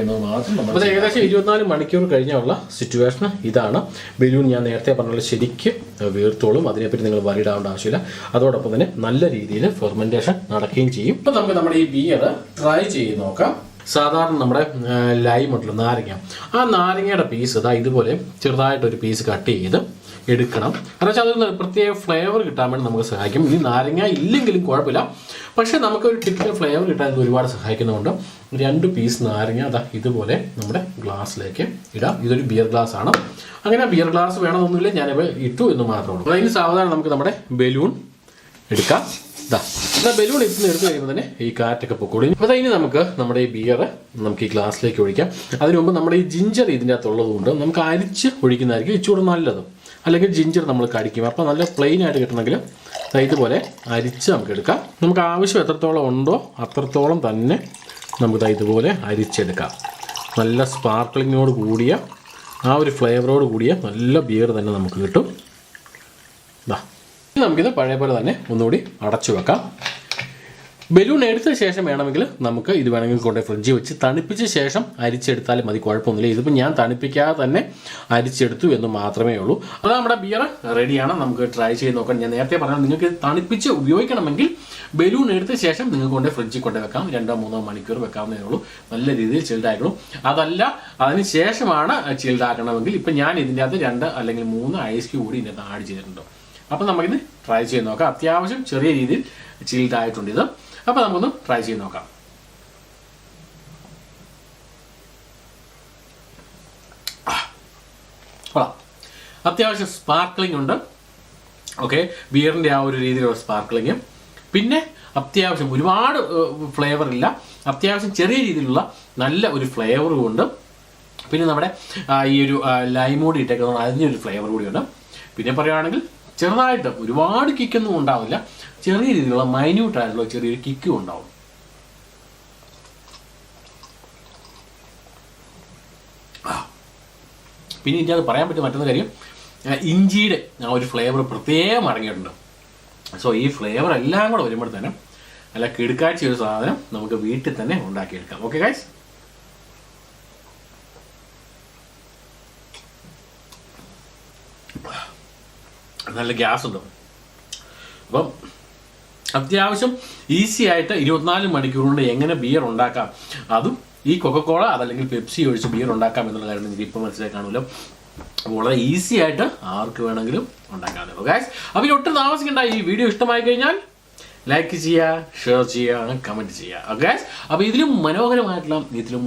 എന്നത് മാത്രം നമ്മൾ. അത് ഏകദേശം 24 മണിക്കൂർ കഴിഞ്ഞുള്ള സിറ്റുവേഷൻ ഇതാണ്. ബലൂൺ ഞാൻ നേരത്തെ പറഞ്ഞ ശരിക്കും വീർത്തോളും. അതിനെപ്പറ്റി നിങ്ങൾ വറീഡ് ആവേണ്ട ആവശ്യമില്ല. അതോടൊപ്പം തന്നെ നല്ല രീതിയിൽ ഫെർമെന്റേഷൻ നടക്കുകയും ചെയ്യും. ഇപ്പം നമുക്ക് നമ്മുടെ ഈ ബിയർ ട്രൈ ചെയ്ത് നോക്കാം. സാധാരണ നമ്മുടെ ലൈം ഉണ്ടല്ലോ, നാരങ്ങ, ആ നാരങ്ങയുടെ പീസ് ഇതുപോലെ ചെറുതായിട്ടൊരു പീസ് കട്ട് ചെയ്ത് എടുക്കണം. കാരണം വെച്ചാൽ അതൊരു പ്രത്യേക ഫ്ലേവർ കിട്ടാൻ വേണ്ടി നമുക്ക് സഹായിക്കും. ഇനി നാരങ്ങ ഇല്ലെങ്കിലും കുഴപ്പമില്ല, പക്ഷേ നമുക്കൊരു ടിപ്പിക്കൽ ഫ്ലേവർ കിട്ടാൻ ഇത് ഒരുപാട് സഹായിക്കുന്നതുകൊണ്ട് 2 പീസ് നാരങ്ങ ഇതുപോലെ നമ്മുടെ ഗ്ലാസ്സിലേക്ക് ഇടാം. ഇതൊരു ബിയർ ഗ്ലാസ് ആണ്. അങ്ങനെ ബിയർ ഗ്ലാസ് വേണമെന്നൊന്നുമില്ല, ഞാനിപ്പോൾ ഇട്ടു എന്ന് മാത്രമേ ഉള്ളൂ. അതിന് സാവധാനം നമുക്ക് നമ്മുടെ ബലൂൺ എടുക്കാം. ബലൂൺ എടുത്ത് കഴിയുമ്പോൾ തന്നെ ഈ കാറ്റൊക്കെ പൊക്കൂടി. അപ്പോൾ ഇനി നമുക്ക് നമ്മുടെ ഈ ബിയർ നമുക്ക് ഈ ഗ്ലാസ്സിലേക്ക് ഒഴിക്കാം. അതിനു മുമ്പ് നമ്മുടെ ഈ ജിഞ്ചർ ഇതിൻ്റെ അകത്തുള്ളത് കൊണ്ട് നമുക്ക് അരിച്ച് ഒഴിക്കുന്നതായിരിക്കും ഇച്ചിരി നല്ലത്. അല്ലെങ്കിൽ ജിഞ്ചർ നമ്മൾ കടിക്കും. അപ്പോൾ നല്ല പ്ലെയിൻ ആയിട്ട് കിട്ടണമെങ്കിൽ ഇതുപോലെ അരിച്ച് നമുക്ക് എടുക്കാം. നമുക്ക് ആവശ്യം എത്രത്തോളം ഉണ്ടോ അത്രത്തോളം തന്നെ നമുക്ക് ഇതുപോലെ അരിച്ചെടുക്കാം. നല്ല സ്പാർക്ലിങ്ങോട് കൂടിയ ആ ഒരു ഫ്ലേവറോട് കൂടിയ നല്ല ബിയർ തന്നെ നമുക്ക് കിട്ടും. നമുക്കിത് പഴയ പോലെ തന്നെ ഒന്നുകൂടി അടച്ചു വെക്കാം. ബലൂൺ എടുത്ത ശേഷം വേണമെങ്കിൽ നമുക്ക് ഇത് വേണമെങ്കിൽ കൊണ്ടുപോയി ഫ്രിഡ്ജിൽ വെച്ച് തണുപ്പിച്ച ശേഷം അരിച്ചെടുത്താലും മതി, കുഴപ്പമൊന്നുമില്ല. ഇതിപ്പോൾ ഞാൻ തണുപ്പിക്കാതെ തന്നെ അരിച്ചെടുത്തു എന്ന് മാത്രമേ ഉള്ളൂ. അത് നമ്മുടെ ബിയർ റെഡിയാണ്. നമുക്ക് ട്രൈ ചെയ്ത് നോക്കാം. ഞാൻ നേരത്തെ പറഞ്ഞാൽ നിങ്ങൾക്ക് തണുപ്പിച്ച് ഉപയോഗിക്കണമെങ്കിൽ ബലൂൺ എടുത്ത ശേഷം നിങ്ങൾക്ക് കൊണ്ടുപോയി ഫ്രിഡ്ജിൽ കൊണ്ടുപോയി വെക്കാം. 2-3 മണിക്കൂർ വെക്കാവുന്നതേ ഉള്ളൂ. നല്ല രീതിയിൽ ചിൽഡായിക്കണം. അതല്ല അതിന് ശേഷമാണ് ചിൽഡാക്കണമെങ്കിൽ ഇപ്പം ഞാൻ ഇതിൻ്റെ അകത്ത് 2 അല്ലെങ്കിൽ 3 ഐസ് ക്യൂബ് കൂടി ഇതിൻ്റെ അകത്ത് ആഡ് ചെയ്തിട്ടുണ്ട്. അപ്പം നമുക്കിത് ട്രൈ ചെയ്ത് നോക്കാം. അത്യാവശ്യം ചെറിയ രീതിയിൽ ചിൽഡായിട്ടുണ്ട് ഇത്. അപ്പോൾ നമുക്കൊന്ന് ട്രൈ ചെയ്ത് നോക്കാം. അത്യാവശ്യം സ്പാർക്ലിംഗ് ഉണ്ട്. ഓക്കെ, ബിയറിൻ്റെ ആ ഒരു രീതിയിലുള്ള സ്പാർക്ലിങ്. പിന്നെ അത്യാവശ്യം ഒരുപാട് ഫ്ലേവർ ഇല്ല, അത്യാവശ്യം ചെറിയ രീതിയിലുള്ള നല്ല ഒരു ഫ്ലേവറും ഉണ്ട്. പിന്നെ നമ്മുടെ ഈ ഒരു ലൈം കൂടി ഇട്ടേക്കുന്നത് അതിനൊരു ഫ്ലേവർ കൂടിയുണ്ട്. പിന്നെ പറയുകയാണെങ്കിൽ ചെറുതായിട്ട് ഒരുപാട് കിക്കൊന്നും ഉണ്ടാവില്ല, ചെറിയ രീതിയിലുള്ള മൈന്യൂട്ടായിട്ടുള്ള ചെറിയൊരു കിക്കും ഉണ്ടാവും. പിന്നെ ഇതിൻ്റെ അത് പറയാൻ പറ്റുന്ന മറ്റൊരു കാര്യം, ഇഞ്ചിയുടെ ആ ഒരു ഫ്ലേവർ പ്രത്യേകം അടങ്ങിയിട്ടുണ്ട്. സോ ഈ ഫ്ലേവർ എല്ലാം കൂടെ വരുമ്പോൾ തന്നെ നല്ല കിടുക്കാഴ്ച ഒരു സാധനം നമുക്ക് വീട്ടിൽ തന്നെ ഉണ്ടാക്കിയെടുക്കാം. ഓക്കെ ഗൈസ്, നല്ല ഗ്യാസ് ഉണ്ട്. അപ്പം അത്യാവശ്യം ഈസി ആയിട്ട് 24 മണിക്കൂർ കൊണ്ട് എങ്ങനെ ബിയർ ഉണ്ടാക്കാം, അതും ഈ കൊക്കക്കോള അതല്ലെങ്കിൽ പെപ്സി ഒഴിച്ച് ബിയർ ഉണ്ടാക്കാം എന്നുള്ള കാര്യം എനിക്ക് ഇപ്പോൾ മനസ്സിലായി കാണുമല്ലോ. വളരെ ഈസി ആയിട്ട് ആർക്ക് വേണമെങ്കിലും ഉണ്ടാക്കാമല്ലോ ഗൈസ്. അപ്പോൾ ഒട്ടും താമസിക്കണ്ട. ഈ വീഡിയോ ഇഷ്ടമായി കഴിഞ്ഞാൽ ലൈക്ക് ചെയ്യുക, ഷെയർ ചെയ്യുക, കമൻറ്റ് ചെയ്യുക ഗൈസ്. അപ്പോൾ ഇതിലും മനോഹരമായിട്ടുള്ള ഇതിലും